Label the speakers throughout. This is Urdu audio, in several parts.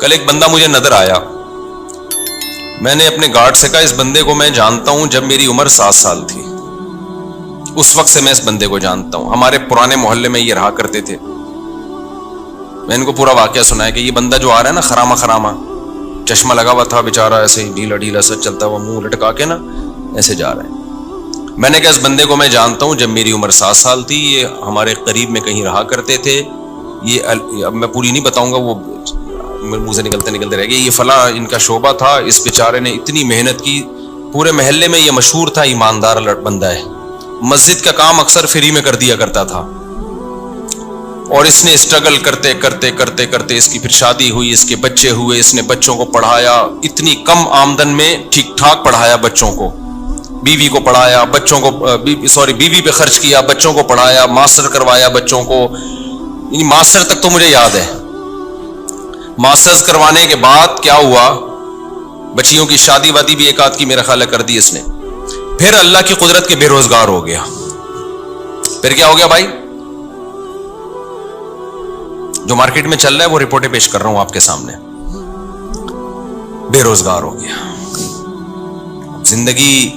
Speaker 1: کل ایک بندہ مجھے نظر آیا، میں نے اپنے گارڈ سے کہا اس بندے کو میں جانتا ہوں جب میری عمر 7 سال تھی، اس وقت سے میں اس بندے کو جانتا ہوں، ہمارے پرانے محلے میں یہ رہا کرتے تھے۔ میں ان کو پورا واقعہ سنایا کہ یہ بندہ جو آ رہا ہے نا خراما خراما، چشمہ لگا ہوا تھا بیچارہ، ایسے ہی ڈھیلا ڈھیلا سا چلتا ہوا، منہ لٹکا کے نا ایسے جا رہا ہے۔ میں نے کہا اس بندے کو میں جانتا ہوں جب میری عمر 7 سال تھی، یہ ہمارے قریب میں کہیں رہا کرتے تھے، یہ اب میں پوری نہیں بتاؤں گا، وہ منہ سے نکلتے رہ گئے، یہ فلاں ان کا شعبہ تھا، اس بیچارے نے اتنی محنت کی، پورے محلے میں یہ مشہور تھا ایماندار بندہ ہے، مسجد کا کام اکثر فری میں کر دیا کرتا تھا، اور اس نے اسٹرگل کرتے کرتے کرتے کرتے اس کی پھر شادی ہوئی، اس کے بچے ہوئے، اس نے بچوں کو پڑھایا، اتنی کم آمدن میں ٹھیک ٹھاک پڑھایا بچوں کو، بیوی کو پڑھایا، بچوں کو بیوی پہ خرچ کیا، بچوں کو پڑھایا، ماسٹر کروایا بچوں کو، یعنی ماسٹر تک تو مجھے یاد ہے۔ ماسٹرز کروانے کے بعد کیا ہوا، بچیوں کی شادی وادی بھی ایک آدھ کی میرا خیال ہے کر دی اس نے، پھر اللہ کی قدرت کے بے روزگار ہو گیا۔ پھر کیا ہو گیا بھائی، جو مارکیٹ میں چل رہا ہے وہ رپورٹیں پیش کر رہا ہوں آپ کے سامنے، بے روزگار ہو گیا، زندگی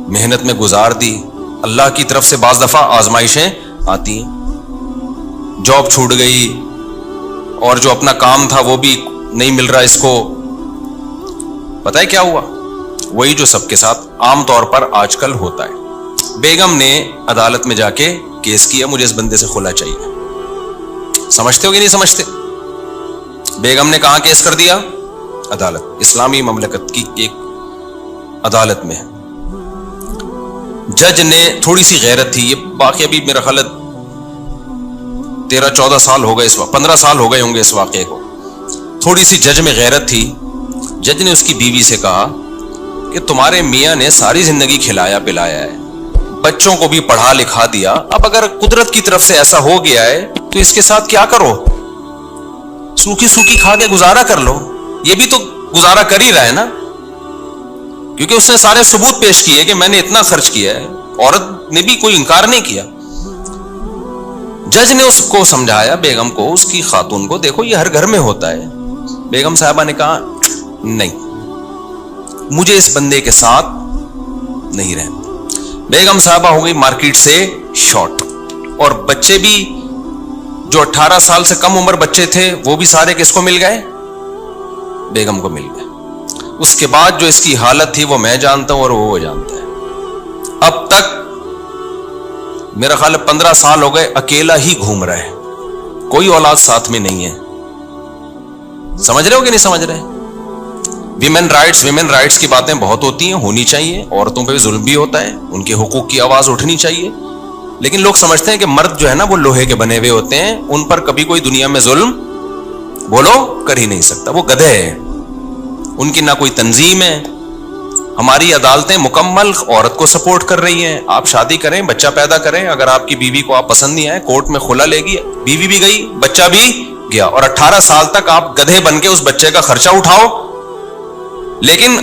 Speaker 1: محنت میں گزار دی، اللہ کی طرف سے بعض دفعہ آزمائشیں آتی ہیں، جاب چھوٹ گئی، اور جو اپنا کام تھا وہ بھی نہیں مل رہا اس کو۔ پتہ ہے کیا ہوا، وہی جو سب کے ساتھ عام طور پر آج کل ہوتا ہے۔ بیگم نے عدالت میں جا کے کیس کیا، مجھے اس بندے سے خلا چاہیے۔ سمجھتے ہو کہ نہیں سمجھتے؟ بیگم نے کہاں کیس کر دیا؟ عدالت، اسلامی مملکت کی ایک عدالت میں۔ جج نے تھوڑی سی غیرت تھی، یہ واقعہ بھی میرا خیال 13-14 سال ہو گئے، اس وقت 15 سال ہو گئے ہوں گے اس واقعے کو، تھوڑی سی جج میں غیرت تھی۔ جج نے اس کی بیوی سے کہا کہ تمہارے میاں نے ساری زندگی کھلایا پلایا ہے، بچوں کو بھی پڑھا لکھا دیا، اب اگر قدرت کی طرف سے ایسا ہو گیا ہے تو اس کے ساتھ کیا کرو، سوکھی سوکھی کھا کے گزارا کر لو۔ یہ بھی تو گزارا کر ہی رہا ہے نا، کیونکہ اس نے سارے ثبوت پیش کیے کہ میں نے اتنا خرچ کیا ہے، عورت نے بھی کوئی انکار نہیں کیا۔ جج نے اس کو سمجھایا، بیگم کو، اس کی خاتون کو، دیکھو یہ ہر گھر میں ہوتا ہے۔ بیگم صاحبہ نے کہا نہیں، مجھے اس بندے کے ساتھ نہیں رہنا۔ بیگم صاحبہ ہو گئی مارکیٹ سے شارٹ، اور بچے بھی جو 18 سال سے کم عمر بچے تھے وہ بھی سارے کس کو مل گئے؟ بیگم کو مل گئے۔ اس کے بعد جو اس کی حالت تھی وہ میں جانتا ہوں اور وہ جانتا ہے۔ اب تک میرا خیال 15 سال ہو گئے اکیلا ہی گھوم رہا ہے، کوئی اولاد ساتھ میں نہیں ہے۔ سمجھ رہے ہو کہ نہیں سمجھ رہے؟ ویمن رائٹس کی باتیں بہت ہوتی ہیں، ہونی چاہیے، عورتوں پہ بھی ظلم بھی ہوتا ہے، ان کے حقوق کی آواز اٹھنی چاہیے، لیکن لوگ سمجھتے ہیں کہ مرد جو ہے نا وہ لوہے کے بنے ہوئے ہوتے ہیں، ان پر کبھی کوئی دنیا میں ظلم بولو کر ہی نہیں سکتا، وہ گدھے ہیں، ان کی نہ کوئی تنظیم ہے۔ ہماری عدالتیں مکمل عورت کو سپورٹ کر رہی ہیں، آپ شادی کریں، بچہ پیدا کریں، اگر آپ کی بیوی کو آپ پسند نہیں آئے کورٹ میں خلا لے گی، بیوی بھی گئی، بچہ بھی گیا، اور 18 سال تک آپ گدھے بن کے اس بچے کا خرچہ اٹھاؤ۔ لیکن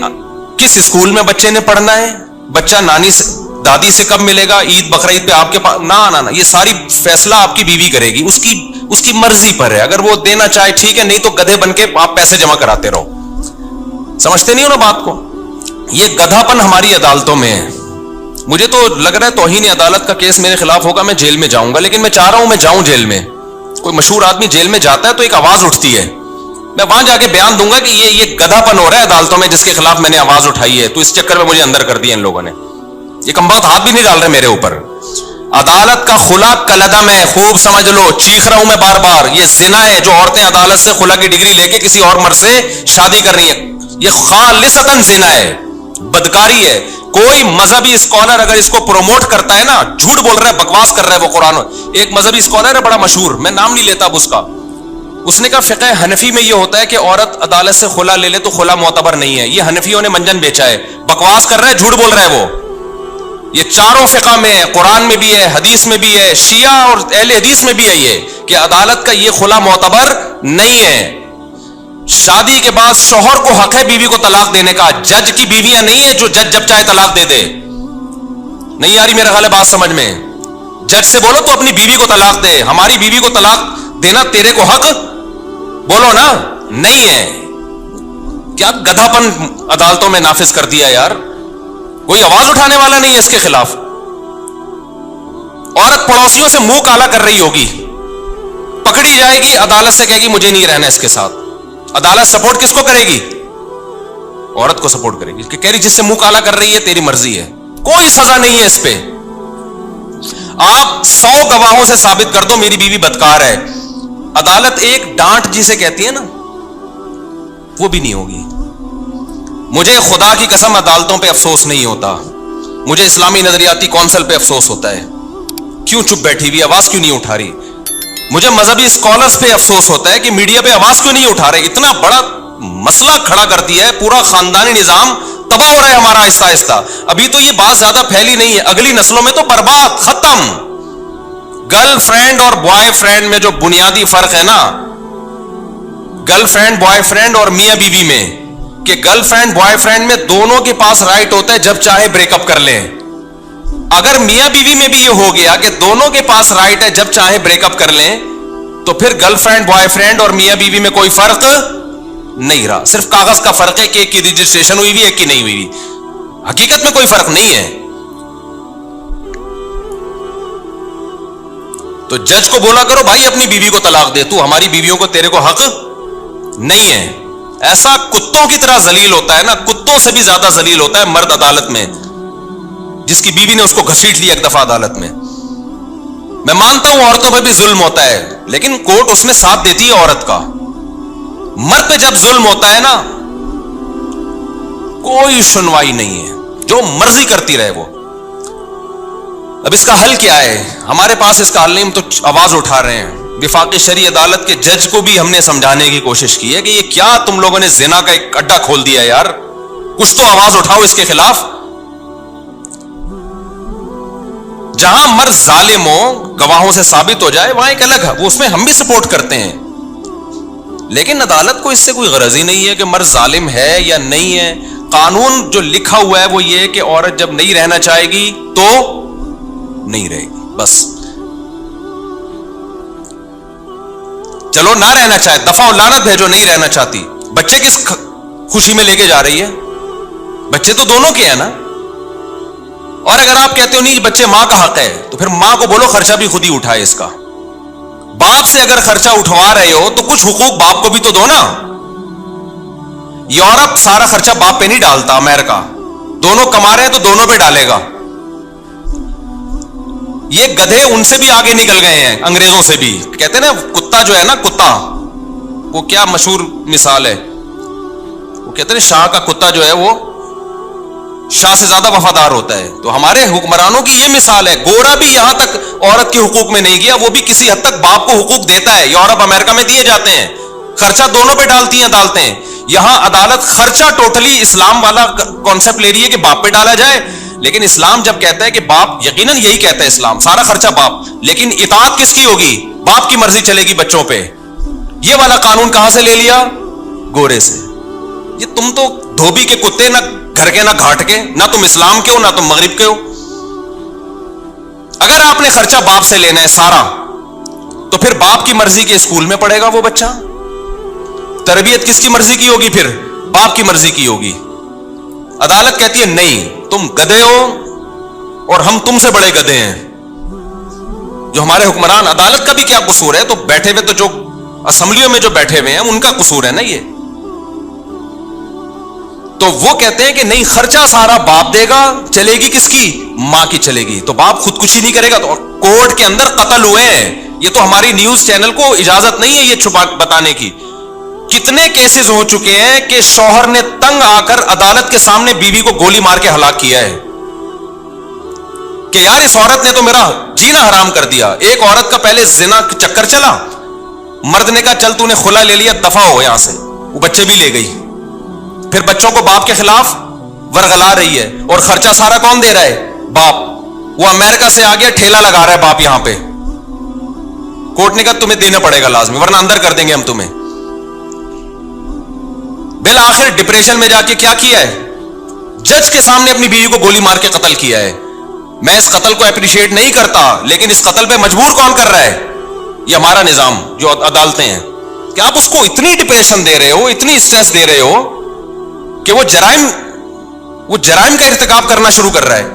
Speaker 1: کس اسکول میں بچے نے پڑھنا ہے، بچہ نانی سے دادی سے کب ملے گا، عید بقرعید پہ آپ کے پاس، نہ یہ ساری فیصلہ آپ کی بیوی کرے گی، اس کی مرضی پر ہے، اگر وہ دینا چاہے ٹھیک ہے، نہیں تو گدھے بن کے آپ پیسے جمع کراتے رہو۔ سمجھتے نہیں ہو نا بات کو؟ یہ گدھا پن ہماری عدالتوں میں ہے۔ مجھے تو لگ رہا ہے توہین عدالت کا کیس میرے خلاف ہوگا، میں جیل میں جاؤں گا، لیکن میں چاہ رہا ہوں میں جاؤں جیل میں۔ کوئی مشہور آدمی جیل میں جاتا ہے تو ایک آواز اٹھتی ہے، میں وہاں جا کے بیان دوں گا کہ یہ گدھا پن ہو رہا ہے عدالتوں میں جس کے خلاف میں نے آواز اٹھائی ہے، تو اس چکر میں مجھے اندر کر دیا ان لوگوں نے۔ یہ کم بخت ہاتھ بھی نہیں ڈال رہے میرے اوپر۔ عدالت کا خلا کلعدم ہے، خوب سمجھ لو، چیخ رہا ہوں میں بار بار، یہ زنا ہے جو عورتیں عدالت سے خلا کی ڈگری لے کے کسی اور مرد سے شادی کر رہی ہیں، یہ خالصتاً زنا ہے، بدکاری ہے۔ کوئی مذہبی اسکالر اگر اس کو پروموٹ کرتا ہے نا، جھوٹ بول رہا ہے، بکواس کر رہا ہے وہ قرآن۔ ایک مذہبی اسکالر ہے بڑا مشہور، میں نام نہیں لیتا اب اس کا، اس نے کہا فقہ حنفی میں یہ ہوتا ہے کہ عورت عدالت سے خلا لے لے تو خلا معتبر نہیں ہے، یہ حنفیوں نے منجن بیچا ہے، بکواس کر رہا ہے، جھوٹ بول رہا ہے وہ۔ یہ چاروں فقہ میں ہے، قرآن میں بھی ہے، حدیث میں بھی ہے، شیعہ اور اہل حدیث میں بھی ہے یہ کہ عدالت کا یہ خلا معتبر نہیں ہے۔ شادی کے بعد شوہر کو حق ہے بیوی کو طلاق دینے کا، جج کی بیویاں نہیں ہے جو جج جب چاہے طلاق دے دے۔ نہیں آ رہی میرا خیال ہے بات سمجھ میں؟ جج سے بولو تو اپنی بیوی کو طلاق دے، ہماری بیوی کو طلاق دینا تیرے کو حق بولو نا, نہیں ہے. کیا گدھاپن عدالتوں میں نافذ کر دیا یار, کوئی آواز اٹھانے والا نہیں ہے اس کے خلاف. عورت پڑوسیوں سے منہ کالا کر رہی ہوگی, پکڑی جائے گی, عدالت سے کہے گی مجھے نہیں رہنا اس کے ساتھ. عدالت سپورٹ کس کو کرے گی؟ عورت کو سپورٹ کرے گی, کہ کہہ رہی جس سے منہ کالا کر رہی ہے تیری مرضی ہے, کوئی سزا نہیں ہے اس پہ. آپ 100 گواہوں سے ثابت کر دو میری بیوی بدکار ہے, عدالت ایک ڈانٹ جسے کہتی ہے نا وہ بھی نہیں ہوگی. مجھے خدا کی قسم عدالتوں پہ افسوس نہیں ہوتا, مجھے اسلامی نظریاتی کونسل پہ افسوس ہوتا ہے, کیوں چپ بیٹھی ہوئی, آواز کیوں نہیں اٹھا رہی. مجھے مذہبی اسکالرز پہ افسوس ہوتا ہے کہ میڈیا پہ آواز کیوں نہیں اٹھا رہے. اتنا بڑا مسئلہ کھڑا کر دیا ہے, پورا خاندانی نظام تباہ ہو رہا ہے ہمارا آہستہ آہستہ. ابھی تو یہ بات زیادہ پھیلی نہیں ہے, اگلی نسلوں میں تو برباد, ختم. گرل فرینڈ اور بوائے فرینڈ میں جو بنیادی فرق ہے نا, گرل فرینڈ بوائے فرینڈ اور میاں بیوی میں, کہ گرل فرینڈ بوائے فرینڈ میں دونوں کے پاس رائٹ ہوتا ہے جب چاہے بریک اپ کر لیں. اگر میاں بیوی میں بھی یہ ہو گیا کہ دونوں کے پاس رائٹ ہے جب چاہے بریک اپ کر لیں, تو پھر گرل فرینڈ بوائے فرینڈ اور میاں بیوی میں کوئی فرق نہیں رہا. صرف کاغذ کا فرق ہے کہ ایک کی رجسٹریشن ہوئی ہوئی, ایک کی نہیں ہوئی ہوئی. حقیقت میں کوئی فرق نہیں ہے. تو جج کو بولا کرو بھائی اپنی بیوی کو طلاق دے, تو ہماری بیویوں کو, تیرے کو حق نہیں ہے. ایسا کتوں کی طرح ذلیل ہوتا ہے نا, کتوں سے بھی زیادہ ذلیل ہوتا ہے مرد عدالت میں, جس کی بیوی نے اس کو گھسیٹ لیا ایک دفعہ عدالت میں. میں مانتا ہوں عورتوں پہ بھی ظلم ہوتا ہے, لیکن کورٹ اس میں ساتھ دیتی ہے عورت کا. مرد پہ جب ظلم ہوتا ہے نا, کوئی سنوائی نہیں ہے, جو مرضی کرتی رہے وہ. اب اس کا حل کیا ہے؟ ہمارے پاس اس کا حل نہیں, ہم تو آواز اٹھا رہے ہیں. وفاقی شرعی عدالت کے جج کو بھی ہم نے سمجھانے کی کوشش کی ہے کہ یہ کیا تم لوگوں نے زنا کا ایک اڈا کھول دیا یار, کچھ تو آواز اٹھاؤ اس کے خلاف. جہاں مرد ظالم ہو, گواہوں سے ثابت ہو جائے, وہاں ایک الگ ہے, وہ اس میں ہم بھی سپورٹ کرتے ہیں. لیکن عدالت کو اس سے کوئی غرض ہی نہیں ہے کہ مرد ظالم ہے یا نہیں ہے. قانون جو لکھا ہوا ہے وہ یہ کہ عورت جب نہیں رہنا چاہے گی تو نہیں رہے گی, بس. چلو نہ رہنا چاہے, دفعہ و لعنت بھیجو, نہیں رہنا چاہتی. بچے کس خوشی میں لے کے جا رہی ہے؟ بچے تو دونوں کے ہیں نا. اور اگر آپ کہتے ہو نہیں بچے ماں کا حق ہے, تو پھر ماں کو بولو خرچہ بھی خود ہی اٹھائے اس کا. باپ سے اگر خرچہ اٹھوا رہے ہو تو کچھ حقوق باپ کو بھی تو دو نا. یورپ سارا خرچہ باپ پہ نہیں ڈالتا, امریکہ دونوں کما رہے ہیں تو دونوں پہ ڈالے گا. یہ گدھے ان سے بھی آگے نکل گئے ہیں, انگریزوں سے بھی. کہتے ہیں نا کتا جو ہے نا, کتا, وہ کیا مشہور مثال ہے, وہ کہتے ہیں شاہ کا کتا جو ہے وہ شاہ سے زیادہ وفادار ہوتا ہے. تو ہمارے حکمرانوں کی یہ مثال ہے. گورا بھی یہاں تک عورت کے حقوق میں نہیں گیا, وہ بھی کسی حد تک باپ کو حقوق دیتا ہے. یورپ امریکہ میں دیے جاتے ہیں, خرچہ دونوں پہ ڈالتی ہیں عدالتیں. یہاں عدالت خرچہ ٹوٹلی اسلام والا کانسیپٹ لے رہی ہے کہ باپ پہ ڈالا جائے. لیکن اسلام جب کہتا ہے کہ باپ, یقیناً یہی کہتا ہے اسلام, سارا خرچہ باپ, لیکن اطاعت کس کی ہوگی؟ باپ کی مرضی چلے گی بچوں پہ. یہ والا قانون کہاں سے لے لیا؟ گورے سے. یہ تم تو دھوبی کے کتے, نہ گھر کے نہ گھاٹ کے, نہ تم اسلام کے ہو نہ تم مغرب کے ہو. اگر آپ نے خرچہ باپ سے لینا ہے سارا, تو پھر باپ کی مرضی کے اسکول میں پڑھے گا وہ بچہ. تربیت کس کی مرضی کی ہوگی؟ پھر باپ کی مرضی کی ہوگی. عدالت کہتی ہے نہیں, تم گدھے ہو اور ہم تم سے بڑے گدھے ہیں. جو ہمارے حکمران, عدالت کا بھی کیا قصور ہے؟ تو بیٹھے ہوئے, تو جو اسمبلیوں میں جو بیٹھے ہوئے ہیں ان کا قصور ہے نا یہ. تو وہ کہتے ہیں کہ نہیں, خرچہ سارا باپ دے گا, چلے گی کس کی؟ ماں کی چلے گی. تو باپ خودکشی نہیں کرے گا. تو کورٹ کے اندر قتل ہوئے ہیں. یہ تو ہماری نیوز چینل کو اجازت نہیں ہے یہ چھپا بتانے کی. کتنے کیسز ہو چکے ہیں کہ شوہر نے تنگ آ کر عدالت کے سامنے بیوی کو گولی مار کے ہلاک کیا ہے کہ یار اس عورت نے تو میرا جینا حرام کر دیا. ایک عورت کا پہلے زنا چکر چلا, مرد نے کہا چل تو نے خلا لے لیا, دفع ہو یہاں سے, وہ بچے بھی لے گئی. پھر بچوں کو باپ کے خلاف ورغلا رہی ہے, اور خرچہ سارا کون دے رہا ہے؟ باپ. وہ امریکہ سے آ گیا, ٹھیلا لگا رہا ہے باپ یہاں پہ. کورٹ نے کہا تمہیں دینا پڑے گا لازمی, ورنہ اندر کر دیں گے ہم تمہیں. بالآخر ڈپریشن میں جا کے کیا کیا ہے؟ جج کے سامنے اپنی بیوی کو گولی مار کے قتل کیا ہے. میں اس قتل کو اپریشیٹ نہیں کرتا, لیکن اس قتل پہ مجبور کون کر رہا ہے؟ یہ ہمارا نظام جو عدالتیں ہیں. کہ آپ اس کو اتنی ڈپریشن دے رہے ہو, اتنی اسٹریس دے رہے ہو کہ وہ جرائم کا ارتکاب کرنا شروع کر رہا ہے.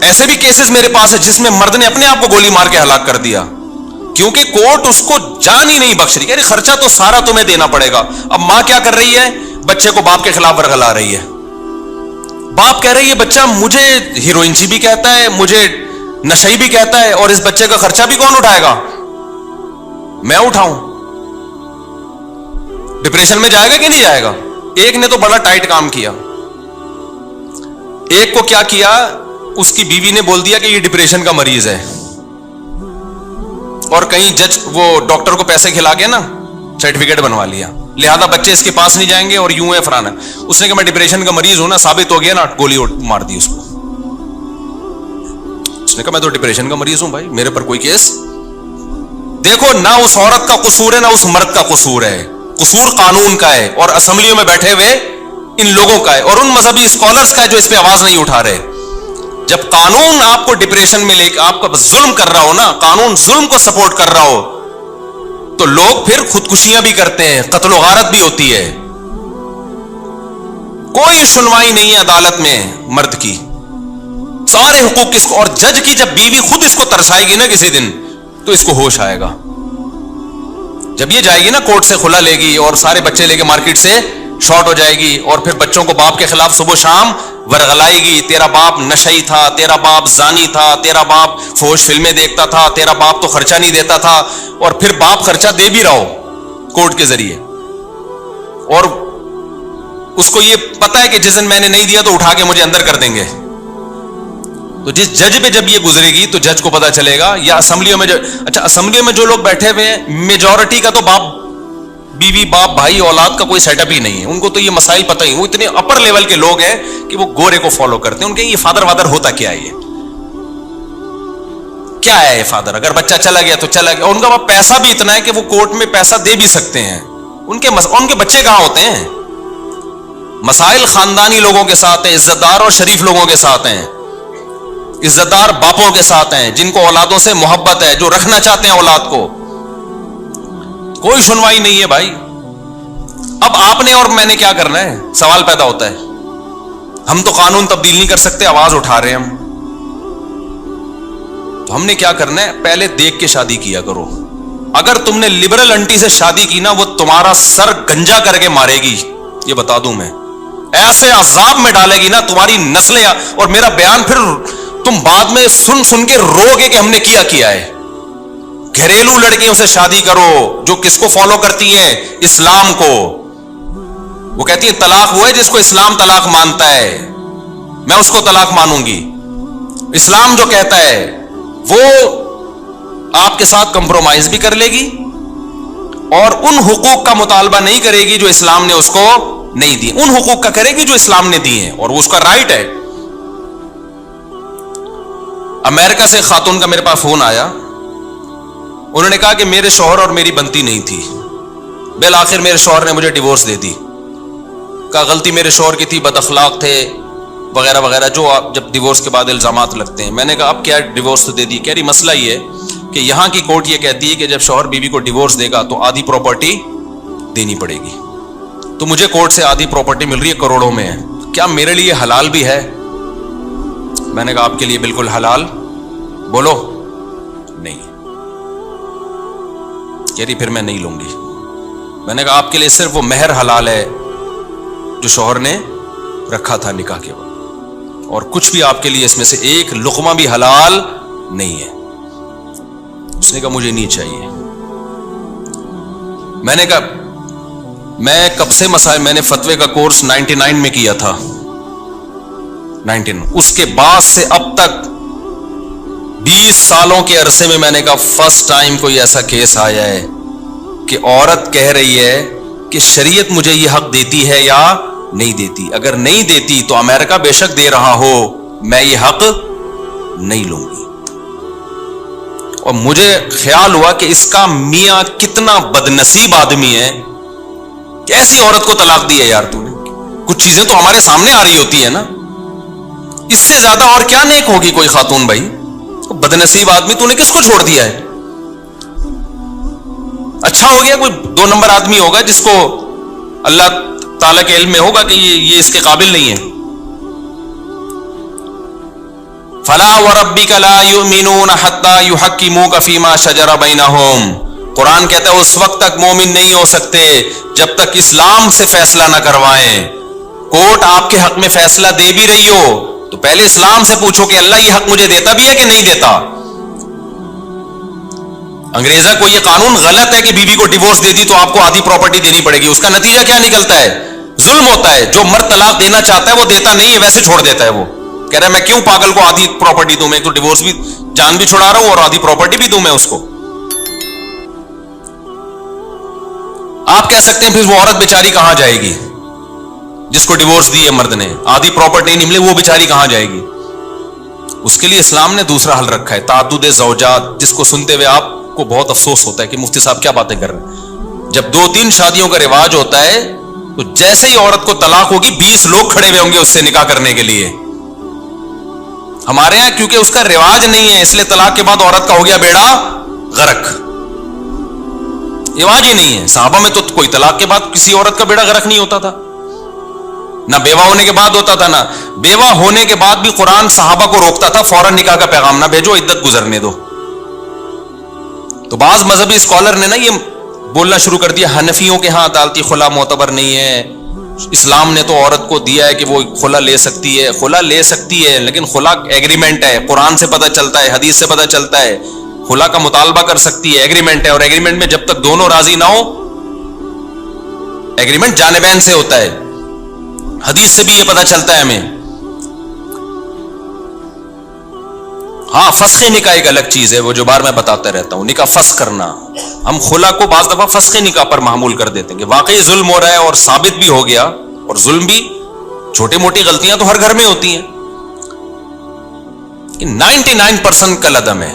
Speaker 1: ایسے بھی کیسز میرے پاس ہے جس میں مرد نے اپنے آپ کو گولی مار کے ہلاک کر دیا, کیونکہ کورٹ اس کو جان ہی نہیں بخش رہی. خرچہ تو سارا تمہیں دینا پڑے گا. اب ماں کیا کر رہی ہے, بچے کو باپ کے خلاف ورغلا رہی ہے. باپ کہہ رہی ہے بچہ مجھے ہیروئنچی بھی کہتا ہے, مجھے نشئی بھی کہتا ہے, اور اس بچے کا خرچہ بھی کون اٹھائے گا؟ میں اٹھاؤں. ڈپریشن میں جائے گا کہ نہیں جائے گا؟ ایک نے تو بڑا ٹائٹ کام کیا. ایک کو کیا کیا, اس کی بیوی نے بول دیا کہ یہ ڈپریشن کا مریض ہے, اور کہیں جج وہ ڈاکٹر کو پیسے کھلا کے نا سرٹیفکیٹ بنوا لیا, لہذا بچے اس کے پاس نہیں جائیں گے اور یوں ہے فرانا. اس نے کہا میں ڈپریشن کا مریض ہوں نا, ثابت ہو گیا نا, گولی مار دی اس کو. اس نے کہا میں تو ڈپریشن کا مریض ہوں بھائی, میرے پر کوئی کیس. دیکھو نہ اس عورت کا قصور ہے نہ اس مرد کا قصور ہے, قصور قانون کا ہے اور اسمبلیوں میں بیٹھے ہوئے ان لوگوں کا ہے اور ان مذہبی اسکالرز کا ہے جو اس پہ آواز نہیں اٹھا رہے. جب قانون آپ کو ڈپریشن میں لے کے آپ کا ظلم کر رہا ہو نا, قانون ظلم کو سپورٹ کر رہا ہو, تو لوگ پھر خودکشیاں بھی کرتے ہیں, قتل و غارت بھی ہوتی ہے. کوئی سنوائی نہیں ہے عدالت میں مرد کی, سارے حقوق کس کو. اور جج کی جب بیوی خود اس کو ترسائے گی نا کسی دن, تو اس کو ہوش آئے گا. جب یہ جائے گی نا کورٹ سے کھلا لے گی اور سارے بچے لے کے مارکیٹ سے شارٹ ہو جائے گی, اور پھر بچوں کو باپ کے خلاف صبح شام ورغلائے گی, تیرا باپ نشئی تھا, تیرا باپ زانی تھا, تیرا باپ فحش فلمیں دیکھتا تھا, تیرا باپ تو خرچہ نہیں دیتا تھا, اور پھر باپ خرچہ دے بھی رہا ہو کورٹ کے ذریعے, اور اس کو یہ پتا ہے کہ جس دن میں نے نہیں دیا تو اٹھا کے مجھے اندر کر دیں گے. تو جس جج پہ جب یہ گزرے گی تو جج کو پتا چلے گا. یا اسمبلیوں میں اچھا اسمبلیوں میں جو لوگ بیٹھے ہوئے ہیں, میجورٹی کا تو باپ بیوی باپ بھائی اولاد کا کوئی سیٹ اپ ہی نہیں ہے. ان کو تو یہ مسائل پتہ ہی, وہ اتنے اپر لیول کے لوگ ہیں کہ وہ گورے کو فالو کرتے ہیں. ان کے یہ فادر وادر ہوتا کیا ہے, یہ کیا ہے فادر؟ اگر بچہ چلا گیا تو چلا گیا. ان کا پیسہ بھی اتنا ہے کہ وہ کورٹ میں پیسہ دے بھی سکتے ہیں. ان کے بچے کہاں ہوتے ہیں؟ مسائل خاندانی لوگوں کے ساتھ ہیں, عزت دار اور شریف لوگوں کے ساتھ ہیں, عزت دار باپوں کے ساتھ ہیں جن کو اولادوں سے محبت ہے, جو رکھنا چاہتے ہیں اولاد کو. کوئی سنوائی نہیں ہے بھائی. اب آپ نے اور میں نے کیا کرنا ہے؟ سوال پیدا ہوتا ہے. ہم تو قانون تبدیل نہیں کر سکتے, آواز اٹھا رہے ہیں ہم, تو ہم نے کیا کرنا ہے؟ پہلے دیکھ کے شادی کیا کرو. اگر تم نے لبرل انٹی سے شادی کی نا, وہ تمہارا سر گنجا کر کے مارے گی, یہ بتا دوں میں. ایسے عذاب میں ڈالے گی نا تمہاری نسلیں, اور میرا بیان پھر تم بعد میں سن سن کے رو گے کہ ہم نے کیا ہے. گھریلو لڑکیوں سے شادی کرو جو کس کو فالو کرتی ہیں؟ اسلام کو. وہ کہتی ہے طلاق وہ ہے جس کو اسلام طلاق مانتا ہے, میں اس کو طلاق مانوں گی. اسلام جو کہتا ہے وہ آپ کے ساتھ کمپرومائز بھی کر لے گی, اور ان حقوق کا مطالبہ نہیں کرے گی جو اسلام نے اس کو نہیں دی, ان حقوق کا کرے گی جو اسلام نے دی ہیں, اور وہ اس کا رائٹ ہے. امریکہ سے خاتون کا میرے پاس فون آیا, انہوں نے کہا کہ میرے شوہر اور میری بنتی نہیں تھی, بالآخر میرے شوہر نے مجھے ڈیورس دے دی. کہا غلطی میرے شوہر کی تھی, بد اخلاق تھے وغیرہ وغیرہ, جو جب ڈیورس کے بعد الزامات لگتے ہیں. میں نے کہا اب کیا ڈیورس تو دے دی. کہہ رہی مسئلہ یہ ہے کہ یہاں کی کورٹ یہ کہتی ہے کہ جب شوہر بیوی کو ڈیورس دے گا تو آدھی پراپرٹی دینی پڑے گی. تو مجھے کورٹ سے آدھی پراپرٹی مل رہی ہے, کروڑوں میں ہے. کیا میرے لیے حلال بھی ہے؟ میں نے کہا آپ کے لیے بالکل حلال. بولو نہیں. کہہ رہی پھر میں نہیں لوں گی. میں نے کہا آپ کے لیے صرف وہ مہر حلال ہے جو شوہر نے رکھا تھا نکاح کے وقت, اور کچھ بھی آپ کے لیے اس میں سے ایک لقمہ بھی حلال نہیں ہے. اس نے کہا مجھے نہیں چاہیے. میں نے کہا میں کب سے مسائل, میں نے فتوے کا کورس 99 میں کیا تھا, 19. اس کے بعد سے اب تک 20 سالوں کے عرصے میں نے کہا فرسٹ ٹائم کوئی ایسا کیس آیا ہے کہ عورت کہہ رہی ہے کہ شریعت مجھے یہ حق دیتی ہے یا نہیں دیتی. اگر نہیں دیتی تو امریکہ بے شک دے رہا ہو, میں یہ حق نہیں لوں گی. اور مجھے خیال ہوا کہ اس کا میاں کتنا بدنصیب آدمی ہے, کیسی عورت کو طلاق دی ہے یار تو نے. کچھ چیزیں تو ہمارے سامنے آ رہی ہوتی ہے نا, اس سے زیادہ اور کیا نیک ہوگی کوئی خاتون بھائی؟ بدنصیب آدمی, تو نے کس کو چھوڑ دیا ہے؟ اچھا ہو گیا کوئی 2 نمبر آدمی ہوگا جس کو اللہ تعالیٰ کے علم میں ہوگا کہ یہ اس کے قابل نہیں ہے. فلا وربک لا یؤمنون حتی یحکموک فیما شجر بینہم. قرآن کہتا ہے اس وقت تک مومن نہیں ہو سکتے جب تک اسلام سے فیصلہ نہ کروائیں. کورٹ آپ کے حق میں فیصلہ دے بھی رہی ہو تو پہلے اسلام سے پوچھو کہ اللہ یہ حق مجھے دیتا بھی ہے کہ نہیں دیتا. انگریزا کو یہ قانون غلط ہے کہ بیوی کو ڈیورس دے دی تو آپ کو آدھی پراپرٹی دینی پڑے گی. اس کا نتیجہ کیا نکلتا ہے؟ ظلم ہوتا ہے. جو مرد طلاق دینا چاہتا ہے وہ دیتا نہیں ہے, ویسے چھوڑ دیتا ہے. وہ کہہ رہا ہے میں کیوں پاگل کو آدھی پراپرٹی دوں, میں تو ڈیورس بھی جان بھی چھڑا رہا ہوں اور آدھی پراپرٹی بھی دوں میں اس کو. آپ کہہ سکتے ہیں پھر وہ عورت بیچاری کہاں جائے گی جس کو ڈیورس دی ہے مرد نے, آدھی پراپرٹی نہیں ملے, وہ بیچاری کہاں جائے گی؟ اس کے لیے اسلام نے دوسرا حل رکھا ہے, تعدد زوجات, جس کو سنتے ہوئے آپ کو بہت افسوس ہوتا ہے کہ مفتی صاحب کیا باتیں کر رہے ہیں. جب 2-3 شادیوں کا رواج ہوتا ہے تو جیسے ہی عورت کو طلاق ہوگی 20 لوگ کھڑے ہوئے ہوں گے اس سے نکاح کرنے کے لیے. ہمارے یہاں کیونکہ اس کا رواج نہیں ہے اس لیے طلاق کے بعد عورت کا ہو گیا بیڑا غرق. رواج ہی نہیں ہے. صحابہ میں تو کوئی طلاق کے بعد کسی عورت کا بیڑا غرق نہیں ہوتا تھا, نہ بیوہ ہونے کے بعد ہوتا تھا, نہ بیوہ ہونے کے بعد بھی قرآن صحابہ کو روکتا تھا فوراً نکاح کا پیغام نہ بھیجو, عدت گزرنے دو. تو بعض مذہبی اسکالر نے نا یہ بولنا شروع کر دیا حنفیوں کے ہاں عدالتی خلا معتبر نہیں ہے, اسلام نے تو عورت کو دیا ہے کہ وہ خلا لے سکتی ہے. خلا لے سکتی ہے لیکن خلا ایگریمنٹ ہے, قرآن سے پتہ چلتا ہے, حدیث سے پتہ چلتا ہے. خلا کا مطالبہ کر سکتی ہے, ایگریمنٹ ہے, اور ایگریمنٹ میں جب تک دونوں راضی نہ ہو, ایگریمنٹ جانبین سے ہوتا ہے. حدیث سے بھی یہ پتہ چلتا ہے ہمیں. ہاں فسخ نکاح ایک الگ چیز ہے, وہ جو بار میں بتاتا رہتا ہوں, نکاح فسخ کرنا. ہم خلا کو بعض دفعہ فسخ نکاح پر معمول کر دیتے ہیں کہ واقعی ظلم ہو رہا ہے اور ثابت بھی ہو گیا, اور ظلم بھی, چھوٹی موٹی غلطیاں تو ہر گھر میں ہوتی ہیں, 99% کل عدم ہے.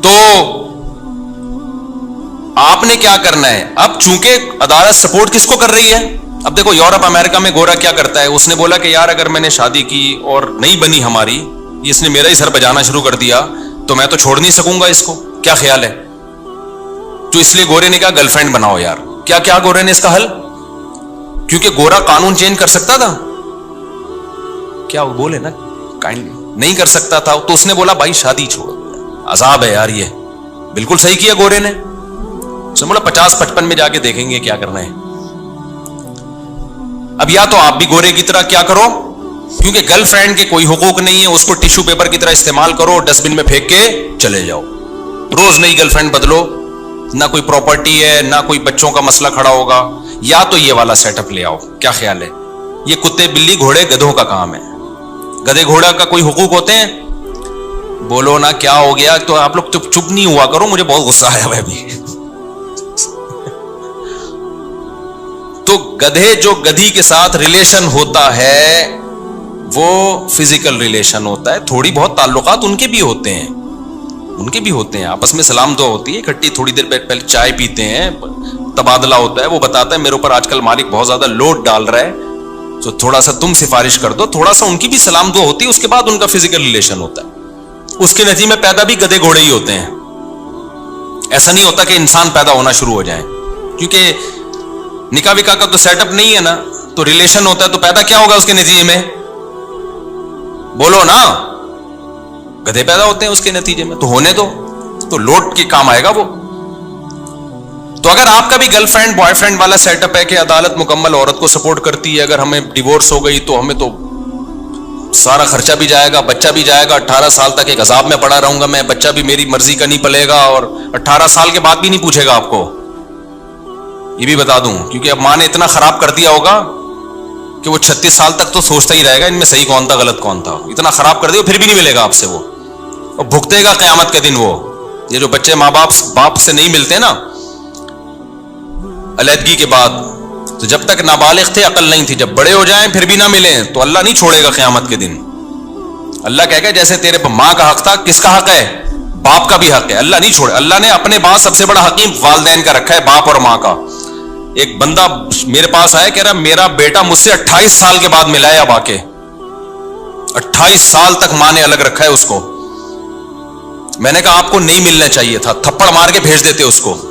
Speaker 1: تو آپ نے کیا کرنا ہے اب, چونکہ عدالت سپورٹ کس کو کر رہی ہے. اب دیکھو یورپ امریکہ میں گورا کیا کرتا ہے, اس نے بولا کہ یار اگر میں نے شادی کی اور نہیں بنی ہماری, اس نے میرا ہی سر بجانا شروع کر دیا تو میں تو چھوڑ نہیں سکوں گا اس کو. کیا خیال ہے؟ تو اس لیے گورے نے کہا گرل فرینڈ بناؤ یار. کیا گورے نے اس کا حل, کیونکہ گورا قانون چینج کر سکتا تھا, کیا وہ بولے نا کائنڈلی نہیں کر سکتا تھا, تو اس نے بولا بھائی شادی چھوڑ, عذاب ہے یار. یہ بالکل صحیح کیا گورے نے. اس نے بولا 50-55 میں جا کے دیکھیں گے کیا کرنا ہے. اب یا تو آپ بھی گورے کی طرح کیا کرو, کیونکہ گرل فرینڈ کے کوئی حقوق نہیں ہے, اس کو ٹیشو پیپر کی طرح استعمال کرو, ڈسٹ بن میں پھینک کے چلے جاؤ. روز نئی گرل فرینڈ بدلو, نہ کوئی پراپرٹی ہے نہ کوئی بچوں کا مسئلہ کھڑا ہوگا. یا تو یہ والا سیٹ اپ لے آؤ. کیا خیال ہے؟ یہ کتے بلی گھوڑے گدھوں کا کام ہے. گدھے گھوڑا کا کوئی حقوق ہوتے ہیں؟ بولو نا کیا ہو گیا. تو آپ لوگ چپ نہیں ہوا کرو, مجھے بہت غصہ آیا ہوا ابھی. تو گدھے جو گدھی کے ساتھ ریلیشن ہوتا ہے وہ فزیکل ریلیشن ہوتا ہے, تھوڑی بہت تعلقات ان کے بھی ہوتے ہیں, آپس میں سلام دعا ہوتی ہے, اکٹھی تھوڑی دیر پہلے چائے پیتے ہیں, تبادلہ ہوتا ہے. وہ بتاتا ہے میرے اوپر آج کل مالک بہت زیادہ لوڈ ڈال رہا ہے تو تھوڑا سا تم سفارش کر دو, تھوڑا سا ان کی بھی سلام دعا ہوتی ہے. اس کے بعد ان کا فزیکل ریلیشن ہوتا ہے. اس کے نتیجے میں پیدا بھی گدھے گھوڑے ہی ہوتے ہیں. ایسا نہیں ہوتا کہ انسان پیدا ہونا شروع ہو جائے, کیونکہ نکاح وکاح کا تو سیٹ اپ نہیں ہے نا, تو ریلیشن ہوتا ہے. تو پیدا کیا ہوگا اس کے نتیجے میں؟ بولو نا, گدھے پیدا ہوتے ہیں اس کے نتیجے میں. تو ہونے دو, تو لوٹ کے کام آئے گا وہ. تو اگر آپ کا بھی گرل فرینڈ بوائے فرینڈ والا سیٹ اپ ہے کہ عدالت مکمل عورت کو سپورٹ کرتی ہے, اگر ہمیں ڈیورس ہو گئی تو ہمیں تو سارا خرچہ بھی جائے گا, بچہ بھی جائے گا, 18 سال تک ایک عذاب میں پڑا رہوں گا میں, بچہ بھی میری مرضی کا نہیں پلے گا, اور 18 سال کے بعد بھی نہیں پوچھے گا آپ کو. یہ بھی بتا دوں, کیونکہ اب ماں نے اتنا خراب کر دیا ہوگا کہ وہ 36 سال تک تو سوچتا ہی رہے گا ان میں صحیح کون تھا غلط کون تھا. اتنا خراب کر دیا پھر بھی نہیں ملے گا آپ سے وہ, اور بھگتے گا قیامت کے دن. وہ یہ جو بچے ماں باپ سے نہیں ملتے نا علیحدگی کے بعد, تو جب تک نابالغ تھے عقل نہیں تھی, جب بڑے ہو جائیں پھر بھی نہ ملیں تو اللہ نہیں چھوڑے گا قیامت کے دن. اللہ کہے گا جیسے تیرے ماں کا حق تھا, کس کا حق ہے؟ باپ کا بھی حق ہے. اللہ نہیں چھوڑے. اللہ نے اپنے بعد سب سے بڑا حکیم والدین کا رکھا ہے, باپ اور ماں کا. ایک بندہ میرے پاس آیا, کہہ رہا میرا بیٹا مجھ سے 28 سال کے بعد ملا ہے. اب آ کے 28 سال تک ماں نے الگ رکھا ہے اس کو, میں نے کہا آپ کو نہیں ملنا چاہیے تھا, تھپڑ مار کے بھیج دیتے اس کو.